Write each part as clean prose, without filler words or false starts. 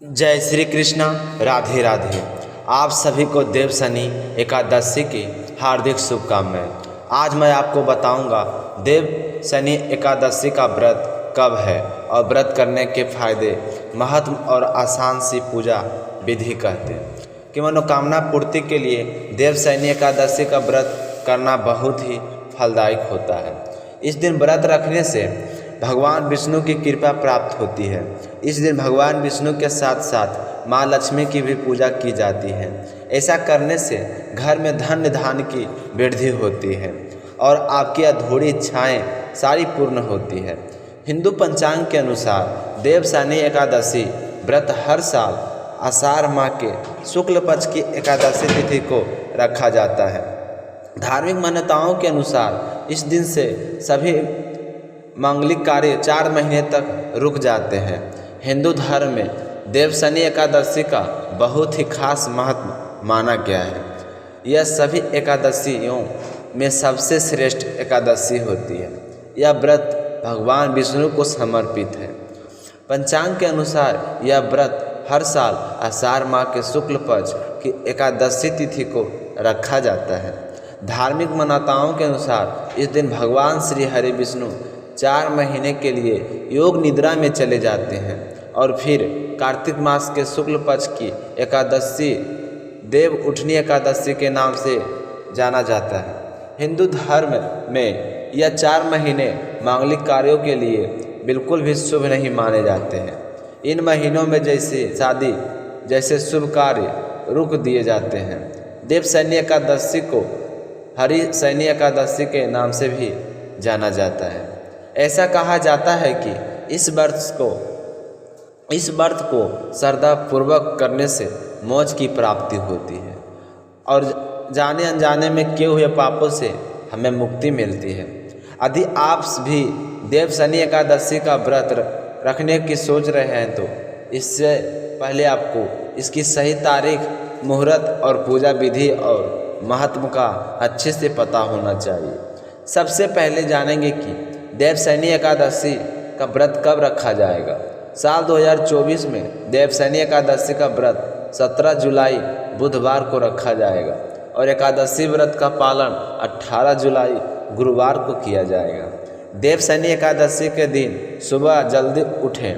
जय श्री कृष्णा। राधे राधे। आप सभी को देव शनि एकादशी की हार्दिक शुभकामनाएं। आज मैं आपको बताऊंगा देव शनि एकादशी का व्रत कब है और व्रत करने के फायदे, महत्व और आसान सी पूजा विधि कहते हैं कि मनोकामना पूर्ति के लिए देव शनि एकादशी का व्रत करना बहुत ही फलदायक होता है। इस दिन व्रत रखने से भगवान विष्णु की कृपा प्राप्त होती है। इस दिन भगवान विष्णु के साथ साथ माँ लक्ष्मी की भी पूजा की जाती है। ऐसा करने से घर में धन धान की वृद्धि होती है और आपकी अधूरी इच्छाएं सारी पूर्ण होती है। हिंदू पंचांग के अनुसार देव शनि एकादशी व्रत हर साल आषाढ़ माह के शुक्ल पक्ष की एकादशी तिथि को रखा जाता है। धार्मिक मान्यताओं के अनुसार इस दिन से सभी मांगलिक कार्य 4 महीने तक रुक जाते हैं। हिंदू धर्म में देव शनि एकादशी का बहुत ही खास महत्व माना गया है। यह सभी एकादशियों में सबसे श्रेष्ठ एकादशी होती है। यह व्रत भगवान विष्णु को समर्पित है। पंचांग के अनुसार यह व्रत हर साल आषाढ़ माह के शुक्ल पक्ष की एकादशी तिथि को रखा जाता है। धार्मिक मान्यताओं के अनुसार इस दिन भगवान श्री हरि विष्णु 4 महीने के लिए योग निद्रा में चले जाते हैं और फिर कार्तिक मास के शुक्ल पक्ष की एकादशी देव उठनी एकादशी के नाम से जाना जाता है। हिंदू धर्म में यह 4 महीने मांगलिक कार्यों के लिए बिल्कुल भी शुभ नहीं माने जाते हैं। इन महीनों में जैसे शादी जैसे शुभ कार्य रुक दिए जाते हैं। देव शनि एकादशी को हरि शनि एकादशी के नाम से भी जाना जाता है। ऐसा कहा जाता है कि इस व्रत को श्रद्धा पूर्वक करने से मोक्ष की प्राप्ति होती है और जाने अनजाने में किए हुए पापों से हमें मुक्ति मिलती है। यदि आप भी देव शनि एकादशी का व्रत रखने की सोच रहे हैं तो इससे पहले आपको इसकी सही तारीख, मुहूर्त और पूजा विधि और महत्व का अच्छे से पता होना चाहिए। सबसे पहले जानेंगे कि देव शनि एकादशी का व्रत कब रखा जाएगा। साल 2024 में देव शनि एकादशी का व्रत 17 जुलाई बुधवार को रखा जाएगा और एकादशी व्रत का पालन 18 जुलाई गुरुवार को किया जाएगा। देव शनि एकादशी के दिन सुबह जल्दी उठें,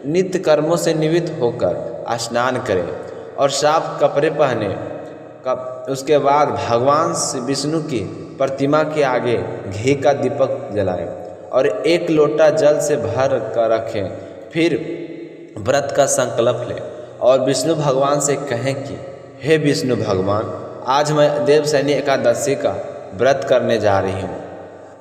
नित्य कर्मों से निवृत्त होकर स्नान करें और साफ कपड़े पहने। उसके बाद भगवान विष्णु की प्रतिमा के आगे घी का दीपक जलाएं और 1 लोटा जल से भर कर रखें। फिर व्रत का संकल्प लें और विष्णु भगवान से कहें कि हे विष्णु भगवान, आज मैं देव शनि एकादशी का व्रत करने जा रही हूँ।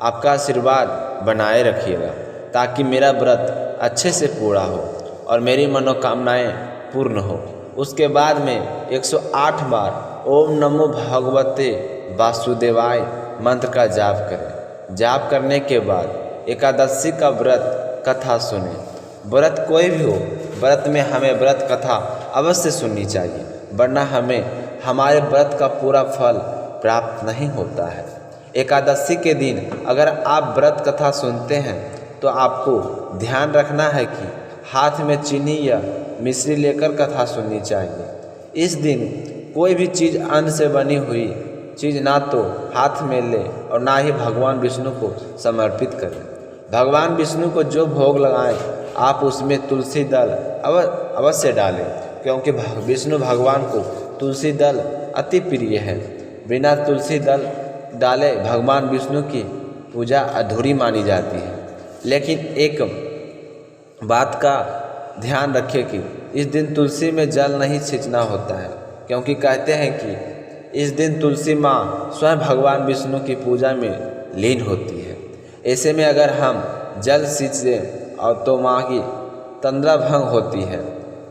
आपका आशीर्वाद बनाए रखिएगा ताकि मेरा व्रत अच्छे से पूरा हो और मेरी मनोकामनाएं पूर्ण हो। उसके बाद में 108 बार ओम नमो भगवते वासुदेवाय मंत्र का जाप करें। जाप करने के बाद एकादशी का व्रत कथा सुने। व्रत कोई भी हो, व्रत में हमें व्रत कथा अवश्य सुननी चाहिए, वरना हमें हमारे व्रत का पूरा फल प्राप्त नहीं होता है। एकादशी के दिन अगर आप व्रत कथा सुनते हैं तो आपको ध्यान रखना है कि हाथ में चीनी या मिश्री लेकर कथा सुननी चाहिए। इस दिन कोई भी चीज़ अन्न से बनी हुई चीज़ ना तो हाथ में ले और ना ही भगवान विष्णु को समर्पित करें। भगवान विष्णु को जो भोग लगाएं आप उसमें तुलसी दल अवश्य डालें, क्योंकि विष्णु भगवान को तुलसी दल अति प्रिय है। बिना तुलसी दल डाले भगवान विष्णु की पूजा अधूरी मानी जाती है। लेकिन एक बात का ध्यान रखें कि इस दिन तुलसी में जल नहीं छींचना होता है, क्योंकि कहते हैं कि इस दिन तुलसी माँ स्वयं भगवान विष्णु की पूजा में लीन होती है। ऐसे में अगर हम जल सींचें और तो माँ की तंद्रा भंग होती है,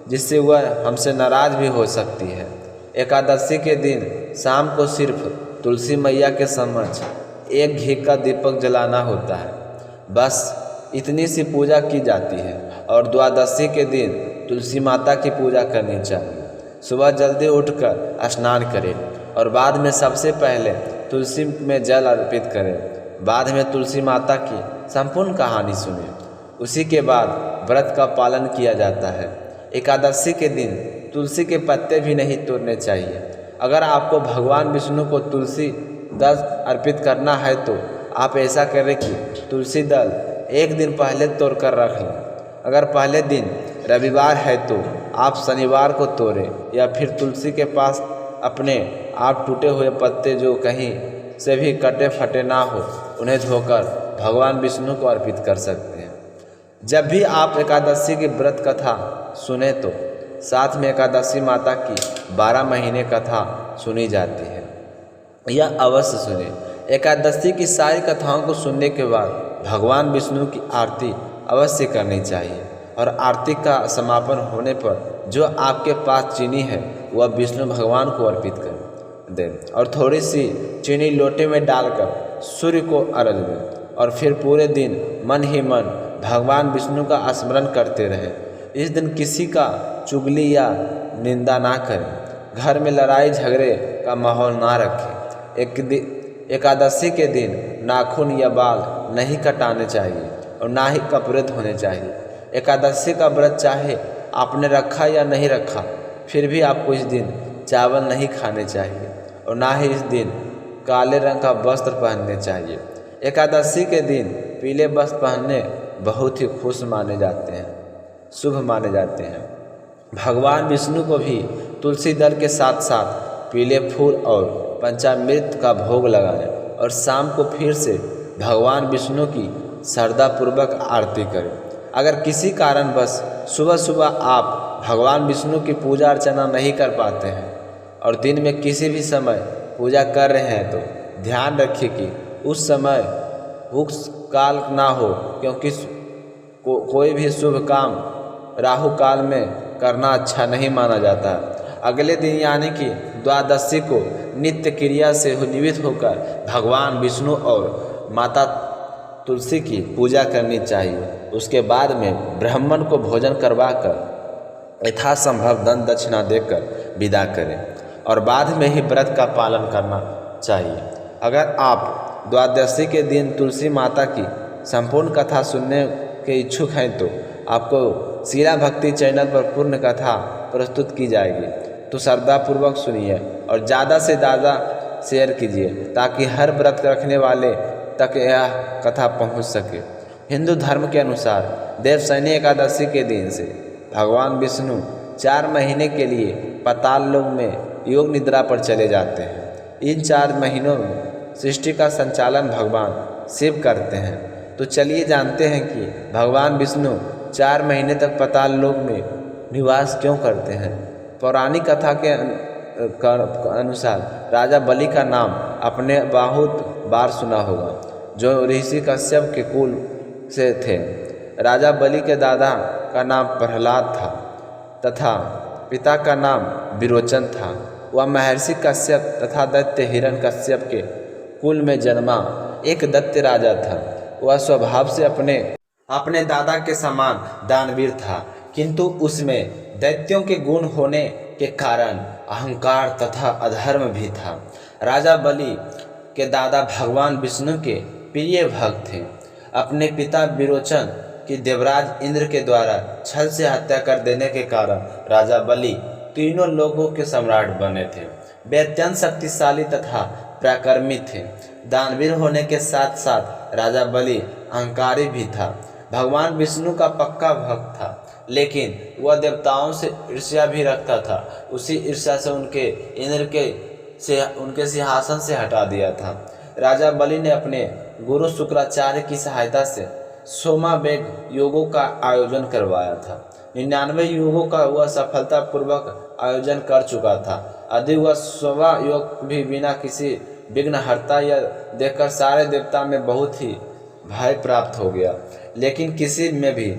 जिससे वह हमसे नाराज भी हो सकती है। एकादशी के दिन शाम को सिर्फ तुलसी मैया के समक्ष 1 घी का दीपक जलाना होता है। बस इतनी सी पूजा की जाती है और द्वादशी के दिन तुलसी माता की पूजा करनी चाहिए। सुबह जल्दी उठकर स्नान करें और बाद में सबसे पहले तुलसी में जल अर्पित करें। बाद में तुलसी माता की संपूर्ण कहानी सुनें। उसी के बाद व्रत का पालन किया जाता है। एकादशी के दिन तुलसी के पत्ते भी नहीं तोड़ने चाहिए। अगर आपको भगवान विष्णु को तुलसी दल अर्पित करना है तो आप ऐसा करें कि तुलसी दल एक दिन पहले तोड़ कर रख लें। अगर पहले दिन रविवार है तो आप शनिवार को तोड़ें, या फिर तुलसी के पास अपने आप टूटे हुए पत्ते जो कहीं से भी कटे फटे ना हो उन्हें धोकर भगवान विष्णु को अर्पित कर सकते हैं। जब भी आप एकादशी की व्रत कथा सुने तो साथ में एकादशी माता की 12 महीने कथा सुनी जाती है, यह अवश्य सुने। एकादशी की सारी कथाओं को सुनने के बाद भगवान विष्णु की आरती अवश्य करनी चाहिए, और आरती का समापन होने पर जो आपके पास चीनी है वह विष्णु भगवान को अर्पित कर दें, और थोड़ी सी चीनी लोटे में डालकर सूर्य को अर्घ दें, और फिर पूरे दिन मन ही मन भगवान विष्णु का स्मरण करते रहें। इस दिन किसी का चुगली या निंदा ना करें, घर में लड़ाई झगड़े का माहौल ना रखें। एकादशी के दिन नाखून या बाल नहीं कटाने चाहिए और ना ही कपड़े धोने चाहिए। एकादशी का व्रत चाहे आपने रखा या नहीं रखा, फिर भी आपको इस दिन चावल नहीं खाने चाहिए और ना ही इस दिन काले रंग का वस्त्र पहनने चाहिए। एकादशी के दिन पीले वस्त्र पहनने बहुत ही खुश माने जाते हैं, शुभ माने जाते हैं। भगवान विष्णु को भी तुलसी दल के साथ साथ पीले फूल और पंचामृत का भोग लगाएं, और शाम को फिर से भगवान विष्णु की श्रद्धापूर्वक आरती करें। अगर किसी कारणवश सुबह सुबह आप भगवान विष्णु की पूजा अर्चना नहीं कर पाते हैं और दिन में किसी भी समय पूजा कर रहे हैं तो ध्यान रखिए कि उस समय उस काल ना हो, क्योंकि कोई भी शुभ काम राहु काल में करना अच्छा नहीं माना जाता। अगले दिन यानी कि द्वादशी को नित्य क्रिया से जीवित होकर भगवान विष्णु और माता तुलसी की पूजा करनी चाहिए। उसके बाद में ब्राह्मण को भोजन करवाकर यथासंभव दान दक्षिणा देकर विदा करें, और बाद में ही व्रत का पालन करना चाहिए। अगर आप द्वादशी के दिन तुलसी माता की संपूर्ण कथा सुनने के इच्छुक हैं तो आपको शीला भक्ति चैनल पर पूर्ण कथा प्रस्तुत की जाएगी, तो श्रद्धापूर्वक सुनिए और ज़्यादा से ज़्यादा शेयर कीजिए ताकि हर व्रत रखने वाले तक यह कथा पहुंच सके। हिंदू धर्म के अनुसार देवशयनी एकादशी के दिन से भगवान विष्णु 4 महीने के लिए पाताल लोक में योग निद्रा पर चले जाते हैं। इन 4 महीनों में सृष्टि का संचालन भगवान शिव करते हैं। तो चलिए जानते हैं कि भगवान विष्णु 4 महीने तक पाताल लोक में निवास क्यों करते हैं। पौराणिक कथा के अनुसार राजा बलि का नाम आपने बहुत बार सुना होगा, जो ऋषि कश्यप के कुल से थे। राजा बलि के दादा का नाम प्रहलाद था तथा पिता का नाम विरोचन था। वह महर्षि कश्यप तथा दैत्य हिरण्यकश्यप के कुल में जन्मा एक दैत्य राजा था। वह स्वभाव से अपने दादा के समान दानवीर था, किंतु उसमें दैत्यों के गुण होने के कारण अहंकार तथा अधर्म भी था। राजा बलि के दादा भगवान विष्णु के प्रिय भक्त थे। अपने पिता विरोचन की देवराज इंद्र के द्वारा छल से हत्या कर देने के कारण राजा बलि तीनों लोगों के सम्राट बने थे। वे अत्यंत शक्तिशाली तथा पराक्रमी थे। दानवीर होने के साथ साथ राजा बलि अहंकारी भी था। भगवान विष्णु का पक्का भक्त था, लेकिन वह देवताओं से ईर्ष्या भी रखता था। उसी ईर्ष्या से उनके सिंहासन से हटा दिया था। राजा बलि ने अपने गुरु शुक्राचार्य की सहायता से सोमावेग योगों का आयोजन करवाया था। 99 योगों का वह सफलतापूर्वक आयोजन कर चुका था। यदि वह 100वां योग भी बिना किसी विघ्नहर्ता या देखकर सारे देवता में बहुत ही भय प्राप्त हो गया, लेकिन किसी में भी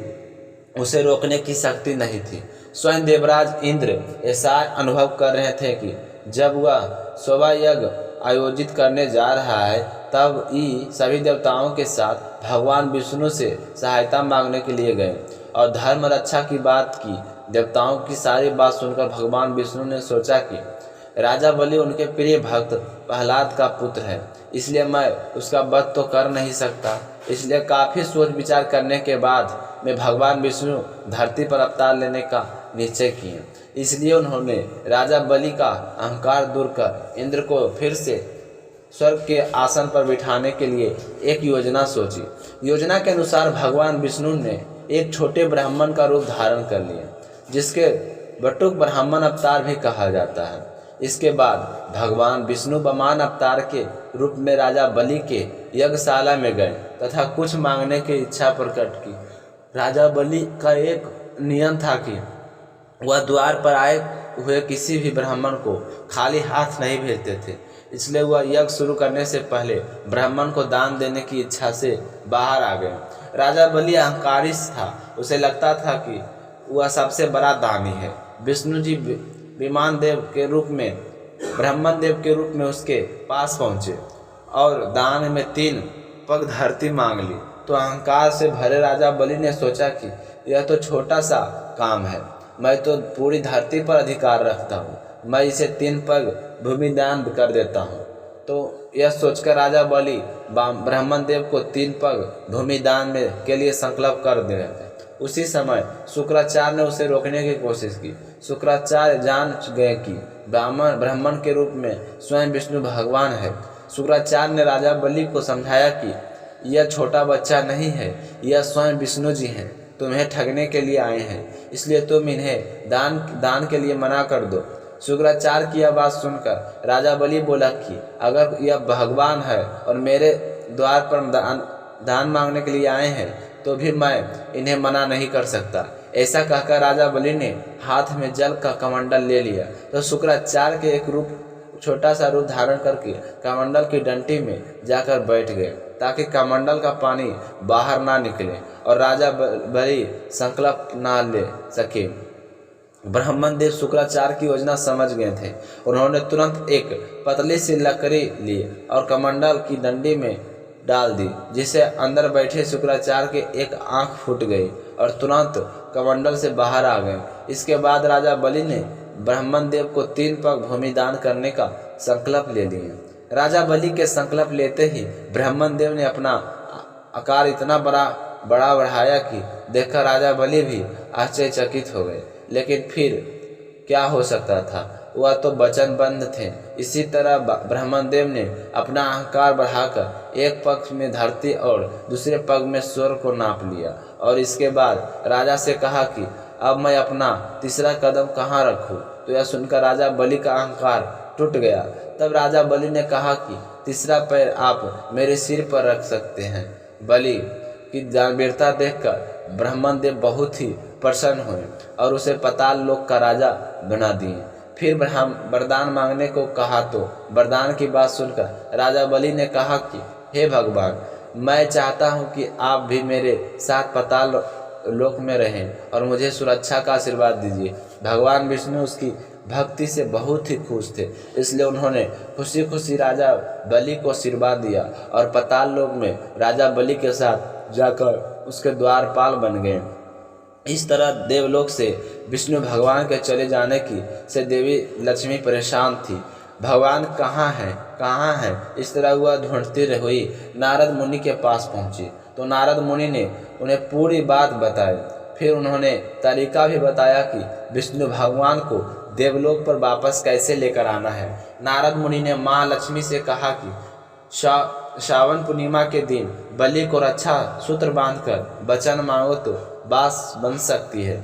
उसे रोकने की शक्ति नहीं थी। स्वयं देवराज इंद्र ऐसा अनुभव कर रहे थे कि जब वह 100वां यज्ञ आयोजित करने जा रहा है, तब ही सभी देवताओं के साथ भगवान विष्णु से सहायता मांगने के लिए गए और धर्म रक्षा की बात की। देवताओं की सारी बात सुनकर भगवान विष्णु ने सोचा कि राजा बलि उनके प्रिय भक्त प्रहलाद का पुत्र है, इसलिए मैं उसका वध तो कर नहीं सकता। इसलिए काफ़ी सोच विचार करने के बाद में भगवान विष्णु धरती पर अवतार लेने का निश्चय किए। इसलिए उन्होंने राजा बलि का अहंकार दूर कर इंद्र को फिर से स्वर्ग के आसन पर बिठाने के लिए एक योजना सोची। योजना के अनुसार भगवान विष्णु ने एक छोटे ब्राह्मण का रूप धारण कर लिया, जिसके बटुक ब्राह्मण अवतार भी कहा जाता है। इसके बाद भगवान विष्णु वामन अवतार के रूप में राजा बलि के यज्ञशाला में गए तथा कुछ मांगने की इच्छा प्रकट की। राजा बलि का एक नियम था कि वह द्वार पर आए हुए किसी भी ब्राह्मण को खाली हाथ नहीं भेजते थे। इसलिए वह यज्ञ शुरू करने से पहले ब्राह्मण को दान देने की इच्छा से बाहर आ गए। राजा बलि अहंकारी था, उसे लगता था कि वह सबसे बड़ा दानी है। विष्णु जी विमान देव के रूप में ब्रह्मन देव के रूप में उसके पास पहुँचे और दान में 3 पग धरती मांग ली। तो अहंकार से भरे राजा बलि ने सोचा कि यह तो छोटा सा काम है, मैं तो पूरी धरती पर अधिकार रखता हूँ, मैं इसे 3 पग भूमि दान कर देता हूँ। तो यह सोचकर राजा बलि ब्रह्मन देव को 3 पग भूमि दान में के लिए संकल्प कर दिया। उसी समय शुक्राचार्य ने उसे रोकने की कोशिश की। शुक्राचार्य जान गए कि ब्राह्मण के रूप में स्वयं विष्णु भगवान है। शुक्राचार्य ने राजा बलि को समझाया कि यह छोटा बच्चा नहीं है, यह स्वयं विष्णु जी हैं, तुम्हें ठगने के लिए आए हैं, इसलिए तुम इन्हें दान के लिए मना कर दो। शुक्राचार्य की यह बात सुनकर राजा बलि बोला कि अगर यह भगवान है और मेरे द्वार पर दान मांगने के लिए आए हैं तो भी मैं इन्हें मना नहीं कर सकता। ऐसा कहकर राजा बलि ने हाथ में जल का कमंडल ले लिया। तो शुक्राचार्य के एक छोटा सा रूप धारण करके कमंडल की डंटी में जाकर बैठ गए ताकि कमंडल का पानी बाहर ना निकले और राजा बलि संकल्प ना ले सके। ब्राह्मण देव शुक्राचार्य की योजना समझ गए थे। उन्होंने तुरंत एक पतली सी लकड़ी ली और कमंडल की डंडी में डाल दी, जिससे अंदर बैठे शुक्राचार्य के एक आंख फूट गई और तुरंत कमंडल से बाहर आ गए। इसके बाद राजा बलि ने ब्राह्मण देव को 3 पग भूमि दान करने का संकल्प ले लिए। राजा बलि के संकल्प लेते ही ब्राह्मण देव ने अपना आकार इतना बड़ा बढ़ाया कि देखकर राजा बलि भी आश्चर्यचकित हो गए। लेकिन फिर क्या हो सकता था, वह तो वचनबद्ध थे। इसी तरह ब्राह्मण देव ने अपना अहंकार बढ़ाकर एक पग में धरती और दूसरे पग में स्वर्ग को नाप लिया और इसके बाद राजा से कहा कि अब मैं अपना तीसरा कदम कहाँ रखूँ। तो यह सुनकर राजा बलि का अहंकार टूट गया। तब राजा बलि ने कहा कि तीसरा पैर आप मेरे सिर पर रख सकते हैं। बलि की वीरता देखकर ब्राह्मण देव बहुत ही प्रसन्न हुए और उसे पाताल लोक का राजा बना दिए। फिर वरदान मांगने को कहा तो वरदान की बात सुनकर राजा बलि ने कहा कि हे भगवान, मैं चाहता हूँ कि आप भी मेरे साथ पाताल लोक में रहें और मुझे सुरक्षा का आशीर्वाद दीजिए। भगवान विष्णु उसकी भक्ति से बहुत ही खुश थे, इसलिए उन्होंने खुशी खुशी राजा बलि को आशीर्वाद दिया और पाताल लोक में राजा बलि के साथ जाकर उसके द्वारपाल बन गए। इस तरह देवलोक से विष्णु भगवान के चले जाने की से देवी लक्ष्मी परेशान थी। भगवान कहाँ हैं इस तरह वह ढूंढती रही। नारद मुनि के पास पहुँची तो नारद मुनि ने उन्हें पूरी बात बताई। फिर उन्होंने तरीका भी बताया कि विष्णु भगवान को देवलोक पर वापस कैसे लेकर आना है। नारद मुनि ने माँ लक्ष्मी से कहा कि श्रावण पूर्णिमा के दिन बलि को रक्षा सूत्र बांधकर वचन मांगो तो बात बन सकती है।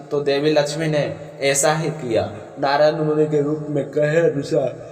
तो देवी लक्ष्मी ने ऐसा ही किया। नारद मुनि के रूप में कहे अनुसार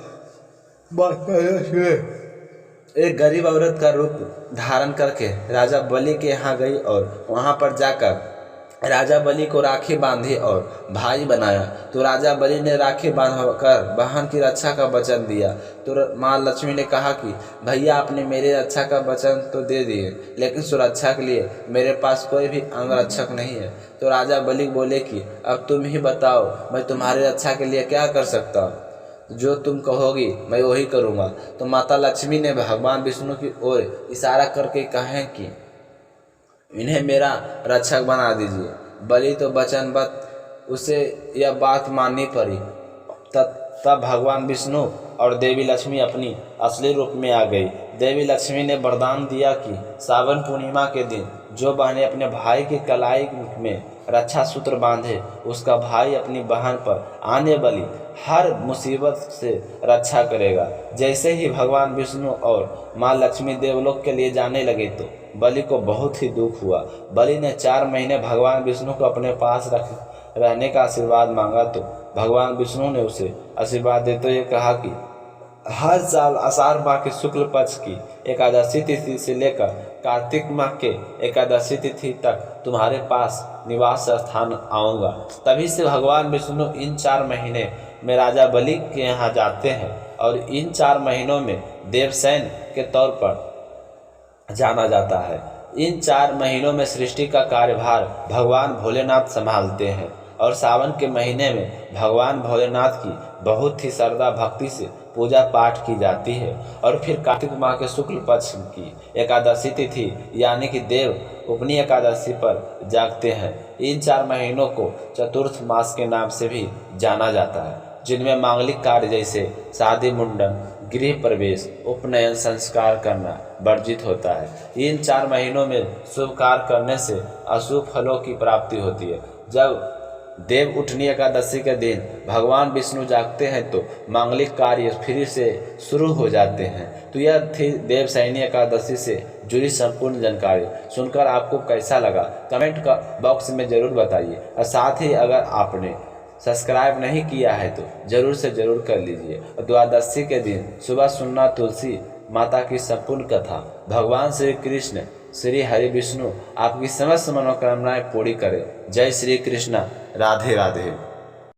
एक गरीब औरत का रूप धारण करके राजा बलि के यहाँ गई और वहाँ पर जाकर राजा बलि को राखी बांधी और भाई बनाया। तो राजा बलि ने राखी बांधकर बहन की रक्षा का वचन दिया। तो माँ लक्ष्मी ने कहा कि भैया, आपने मेरे रक्षा का वचन तो दे दिए, लेकिन सुरक्षा के लिए मेरे पास कोई भी अंगरक्षक नहीं है। तो राजा बलि बोले कि अब तुम ही बताओ, मैं तुम्हारी रक्षा के लिए क्या कर सकता हूँ? जो तुम कहोगी मैं वही करूँगा। तो माता लक्ष्मी ने भगवान विष्णु की ओर इशारा करके कहें कि इन्हें मेरा रक्षक बना दीजिए। बलि तो वचनबद्ध, उसे यह बात माननी पड़ी तब भगवान विष्णु और देवी लक्ष्मी अपनी असली रूप में आ गई। देवी लक्ष्मी ने वरदान दिया कि सावन पूर्णिमा के दिन जो बहनें अपने भाई की कलाई में रक्षा सूत्र बांधे, उसका भाई अपनी बहन पर आने वाली हर मुसीबत से रक्षा करेगा। जैसे ही भगवान विष्णु और माँ लक्ष्मी देवलोक के लिए जाने लगे तो बलि को बहुत ही दुख हुआ। बलि ने 4 महीने भगवान विष्णु को अपने पास रहने का आशीर्वाद मांगा तो भगवान विष्णु ने उसे आशीर्वाद देते हुए कहा कि हर साल आषाढ़ माह के शुक्ल पक्ष की एकादशी तिथि से लेकर कार्तिक माह के एकादशी तिथि तक तुम्हारे पास निवास स्थान आऊँगा। तभी से भगवान विष्णु इन 4 महीने में राजा बलि के यहाँ जाते हैं और इन 4 महीनों में देवसेन के तौर पर जाना जाता है। इन 4 महीनों में सृष्टि का कार्यभार भगवान भोलेनाथ संभालते हैं और सावन के महीने में भगवान भोलेनाथ की बहुत ही श्रद्धा भक्ति से पूजा पाठ की जाती है और फिर कार्तिक माह के शुक्ल पक्ष की एकादशी तिथि यानी कि देव उपनी एकादशी पर जागते हैं। इन 4 महीनों को चतुर्थ मास के नाम से भी जाना जाता है, जिनमें मांगलिक कार्य जैसे शादी, मुंडन, गृह प्रवेश, उपनयन संस्कार करना वर्जित होता है। इन 4 महीनों में शुभ कार्य करने से अशुभ फलों की प्राप्ति होती है। जब देव उठनी एकादशी के दिन भगवान विष्णु जागते हैं तो मांगलिक कार्य फिर से शुरू हो जाते हैं। तो यह थी देवशयनी एकादशी से जुड़ी संपूर्ण जानकारी। सुनकर आपको कैसा लगा कमेंट का बॉक्स में ज़रूर बताइए और साथ ही अगर आपने सब्सक्राइब नहीं किया है तो ज़रूर से ज़रूर कर लीजिए। और द्वादशी के दिन सुबह सुनना तुलसी माता की संपूर्ण कथा। भगवान श्री कृष्ण श्री हरि विष्णु आपकी समस्त मनोकामनाएं पूरी करें। जय श्री कृष्ण। राधे राधे।